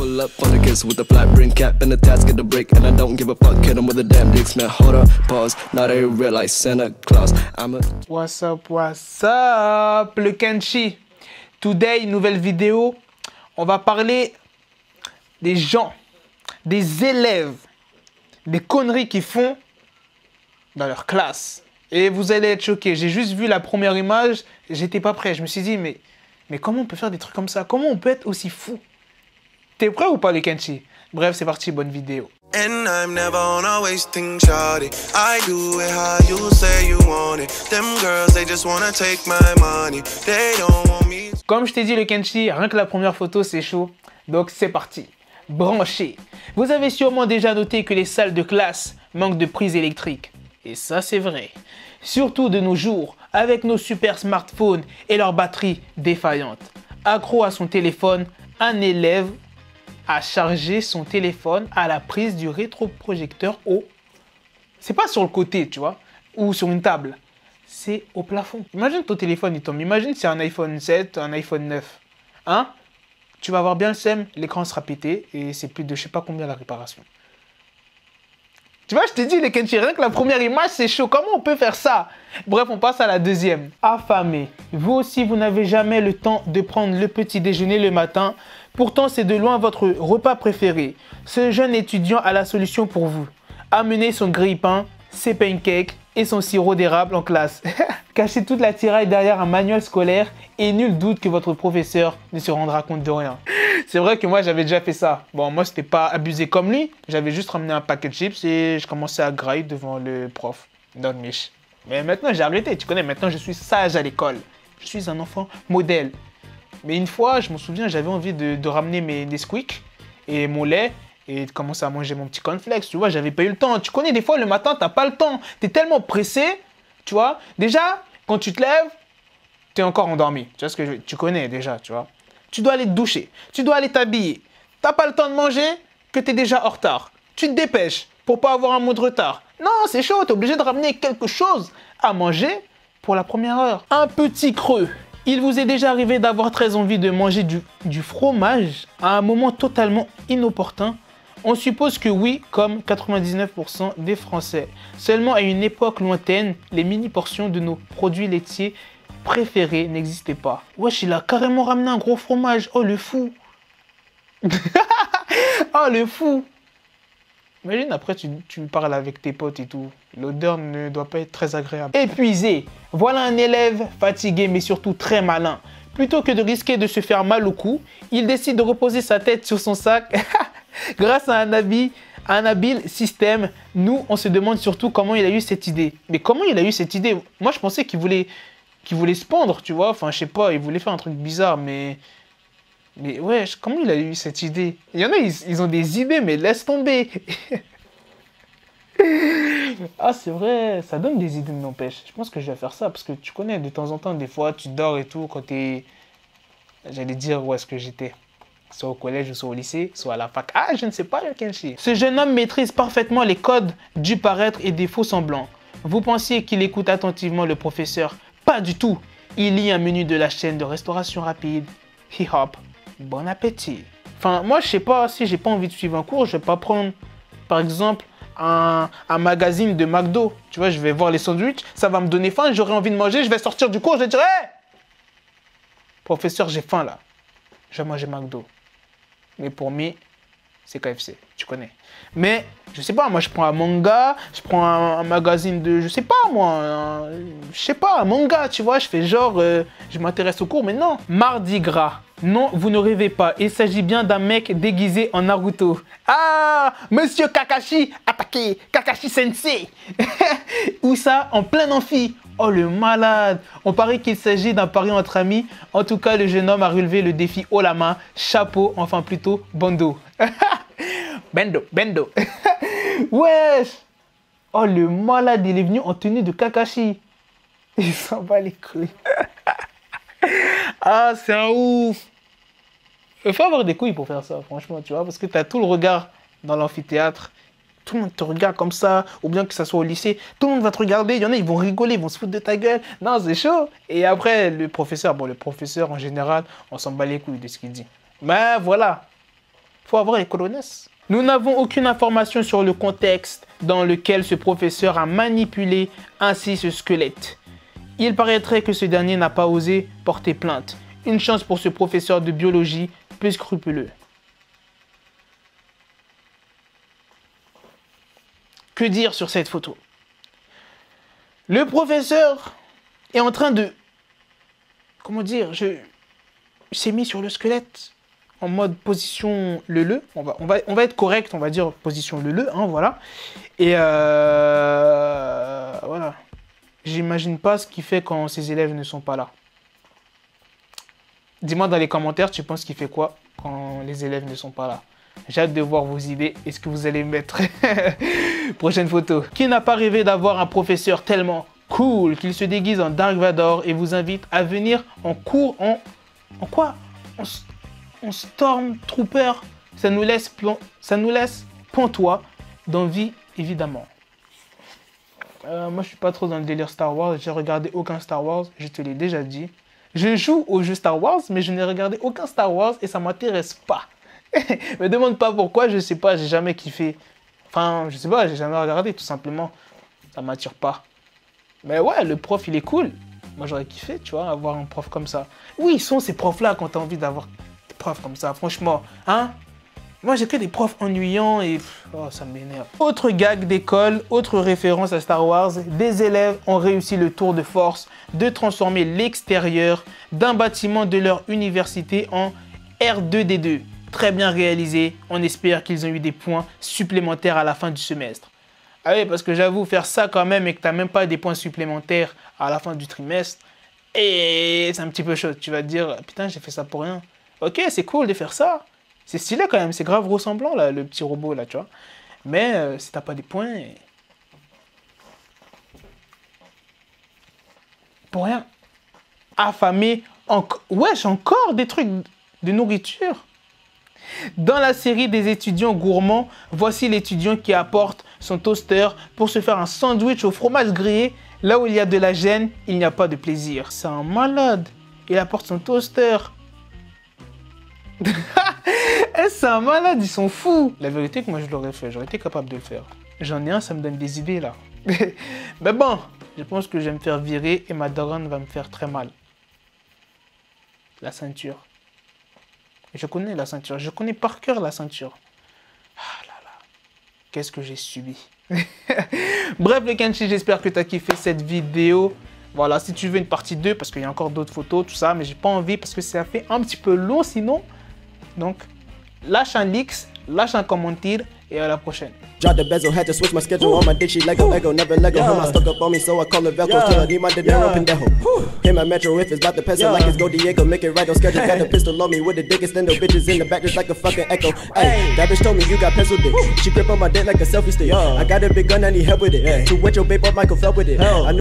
Pull up on the kiss with the flat brim cap and the task at the break. And I don't give a fuck, hit him with a damn dick. Now hold up, pause, now they realize Santa Claus. I'm a... What's up, le Kenshi. Today, nouvelle vidéo. On va parler des gens, des élèves, des conneries qu'ils font dans leur classe. Et vous allez être choqués. J'ai juste vu la première image, j'étais pas prêt. Je me suis dit, mais comment on peut faire des trucs comme ça? Comment on peut être aussi fou? T'es prêt ou pas, le Kenshi? Bref, c'est parti, bonne vidéo. And I'm never on a wasting shawty. I do it how you say you want it. Them girls, they just wanna take my money. They don't want me. Comme je t'ai dit, le Kenshi, rien que la première photo, c'est chaud. Donc c'est parti. Branché. Vous avez sûrement déjà noté que les salles de classe manquent de prises électriques. Et ça, c'est vrai. Surtout de nos jours, avec nos super smartphones et leurs batteries défaillantes. Accro à son téléphone, un élève a chargé son téléphone à la prise du rétroprojecteur haut. C'est pas sur le côté, tu vois, ou sur une table. C'est au plafond. Imagine ton téléphone, il tombe. Imagine c'est un iPhone 7, un iPhone 9. Hein? Tu vas avoir bien le seum, l'écran sera pété et c'est plus de je sais pas combien la réparation. Tu vois, je t'ai dit, les Kenshi, rien que la première image, c'est chaud. Comment on peut faire ça? Bref, on passe à la deuxième. Affamé. Vous aussi, vous n'avez jamais le temps de prendre le petit déjeuner le matin. Pourtant, c'est de loin votre repas préféré. Ce jeune étudiant a la solution pour vous. Amenez son grille-pain, ses pancakes et son sirop d'érable en classe. Cachez toute la tiraille derrière un manuel scolaire et nul doute que votre professeur ne se rendra compte de rien. C'est vrai que moi, j'avais déjà fait ça. Bon, moi, c'était pas abusé comme lui. J'avais juste ramené un paquet de chips et je commençais à grailler devant le prof. Dans le mich. Mais maintenant, j'ai arrêté. Tu connais, maintenant, je suis sage à l'école. Je suis un enfant modèle. Mais une fois, je me souviens, j'avais envie de ramener mes Nesquik et mon lait et de commencer à manger mon petit cornflakes. Tu vois, j'avais pas eu le temps. Tu connais, des fois, le matin, t'as pas le temps. T'es tellement pressé, tu vois. Déjà, quand tu te lèves, t'es encore endormi. Tu vois ce que tu connais déjà, tu vois. Tu dois aller te doucher. Tu dois aller t'habiller. T'as pas le temps de manger que t'es déjà en retard. Tu te dépêches pour pas avoir un mot de retard. Non, c'est chaud. T'es obligé de ramener quelque chose à manger pour la première heure. Un petit creux. Il vous est déjà arrivé d'avoir très envie de manger du fromage à un moment totalement inopportun? On suppose que oui, comme 99% des Français. Seulement à une époque lointaine, les mini-portions de nos produits laitiers préférés n'existaient pas. Wesh, il a carrément ramené un gros fromage. Oh, le fou. Oh, le fou. Imagine, après, tu parles avec tes potes et tout. L'odeur ne doit pas être très agréable. Épuisé. Voilà un élève fatigué, mais surtout très malin. Plutôt que de risquer de se faire mal au cou, il décide de reposer sa tête sur son sac. Grâce à un habile système, nous, on se demande surtout comment il a eu cette idée. Mais comment il a eu cette idée? Moi, je pensais qu'il voulait se pendre, tu vois. Enfin, je sais pas, il voulait faire un truc bizarre, mais ouais, comment il a eu cette idée? Il y en a, ils ont des idées, mais laisse tomber. Ah, c'est vrai, ça donne des idées, n'empêche. Je pense que je vais faire ça, parce que tu connais, de temps en temps, des fois, tu dors et tout, quand t'es... J'allais dire où est-ce que j'étais. Soit au collège, soit au lycée, soit à la fac. Ah, je ne sais pas, le Kenshi. Ce jeune homme maîtrise parfaitement les codes du paraître et des faux semblants. Vous pensiez qu'il écoute attentivement le professeur? Pas du tout. Il lit un menu de la chaîne de restauration rapide. Hip-hop. Bon appétit. Enfin, moi, je sais pas, si j'ai pas envie de suivre un cours, je vais pas prendre, par exemple, un magazine de McDo. Tu vois, je vais voir les sandwichs, ça va me donner faim, j'aurai envie de manger, je vais sortir du cours, je vais dire, hé, professeur, j'ai faim là. Je vais manger McDo. Mais pour moi, c'est KFC, tu connais. Mais, je sais pas, moi je prends un manga, je prends un magazine de, je sais pas moi, je sais pas, un manga, tu vois, je fais genre, je m'intéresse au cours, mais non. Mardi gras. Non, vous ne rêvez pas, il s'agit bien d'un mec déguisé en Naruto. Ah, Monsieur Kakashi, attaqué, Kakashi Sensei. Où ça? En plein amphi. Oh, le malade. On parie qu'il s'agit d'un pari entre amis. En tout cas, le jeune homme a relevé le défi haut la main. Chapeau, enfin plutôt bando. Bendo. Wesh. Oh, le malade, il est venu en tenue de Kakashi. Il s'en bat les couilles. Ah, c'est un ouf. Il faut avoir des couilles pour faire ça, franchement, tu vois, parce que tu as tout le regard dans l'amphithéâtre. Tout le monde te regarde comme ça, ou bien que ça soit au lycée, tout le monde va te regarder, il y en a, ils vont rigoler, ils vont se foutre de ta gueule. Non, c'est chaud. Et après, le professeur en général, on s'en bat les couilles de ce qu'il dit. Mais voilà, faut avoir les colones. Nous n'avons aucune information sur le contexte dans lequel ce professeur a manipulé ainsi ce squelette. Il paraîtrait que ce dernier n'a pas osé porter plainte. Une chance pour ce professeur de biologie peu scrupuleux. Que dire sur cette photo? Le professeur est en train de... Comment dire? Il s'est mis sur le squelette en mode position le. On va être correct, on va dire position le, hein, voilà. Et voilà. J'imagine pas ce qu'il fait quand ses élèves ne sont pas là. Dis-moi dans les commentaires, tu penses qu'il fait quoi quand les élèves ne sont pas là? J'ai hâte de voir vos idées. Est-ce que vous allez mettre... Prochaine photo. Qui n'a pas rêvé d'avoir un professeur tellement cool qu'il se déguise en Dark Vador et vous invite à venir en cours en quoi? En Stormtrooper. Ça nous laisse pantois d'envie, évidemment. Moi, je suis pas trop dans le délire Star Wars. J'ai regardé aucun Star Wars, je te l'ai déjà dit. Je joue au jeu Star Wars, mais je n'ai regardé aucun Star Wars et ça m'intéresse pas. Me demande pas pourquoi, je sais pas, j'ai jamais kiffé. Enfin, je sais pas, j'ai jamais regardé, tout simplement. Ça m'attire pas. Mais ouais, le prof, il est cool. Moi, j'aurais kiffé, tu vois, avoir un prof comme ça. Où ils sont ces profs-là quand t'as envie d'avoir des profs comme ça, franchement, hein? Moi, j'ai que des profs ennuyants et... Oh, ça m'énerve. Autre gag d'école, autre référence à Star Wars. Des élèves ont réussi le tour de force de transformer l'extérieur d'un bâtiment de leur université en R2D2. Très bien réalisé. On espère qu'ils ont eu des points supplémentaires à la fin du semestre. Ah oui, parce que j'avoue, faire ça quand même et que tu n'as même pas des points supplémentaires à la fin du trimestre, et c'est un petit peu chaud. Tu vas te dire, putain, j'ai fait ça pour rien. Ok, c'est cool de faire ça. C'est stylé quand même, c'est grave ressemblant, là, le petit robot, là, tu vois. Mais si t'as pas des points... Pour rien. Affamé. Wesh, encore des trucs de nourriture. Dans la série des étudiants gourmands, voici l'étudiant qui apporte son toaster pour se faire un sandwich au fromage grillé. Là où il y a de la gêne, il n'y a pas de plaisir. C'est un malade. Il apporte son toaster. C'est un malade, ils sont fous. La vérité que moi je l'aurais fait, j'aurais été capable de le faire. J'en ai un, ça me donne des idées là. Mais bon, je pense que je vais me faire virer et ma daronne va me faire très mal. La ceinture. Je connais la ceinture, je connais par cœur la ceinture. Ah là là, qu'est-ce que j'ai subi. Bref les Kenshi, j'espère que tu as kiffé cette vidéo. Voilà, si tu veux une partie 2, parce qu'il y a encore d'autres photos, tout ça, mais j'ai pas envie parce que ça fait un petit peu long sinon. Donc, lâche un like, lâche un commentaire et à la prochaine. Drop the bezel, had to switch my schedule on my dick, she Lego, never Lego. Her stuck up on me, so I call it Velcro. Till I need my dinero pendejo. Hit my metro if it's about the peso, like it's Go Diego, make it right on schedule. Got the pistol on me with the dick, extend the bitches in the back just like a fucking echo. Hey, that bitch told me you got pencil dick. She grip on my dick like a selfie stick. I got a big gun, I need help with it. To wet your babe up, Michael fell with it.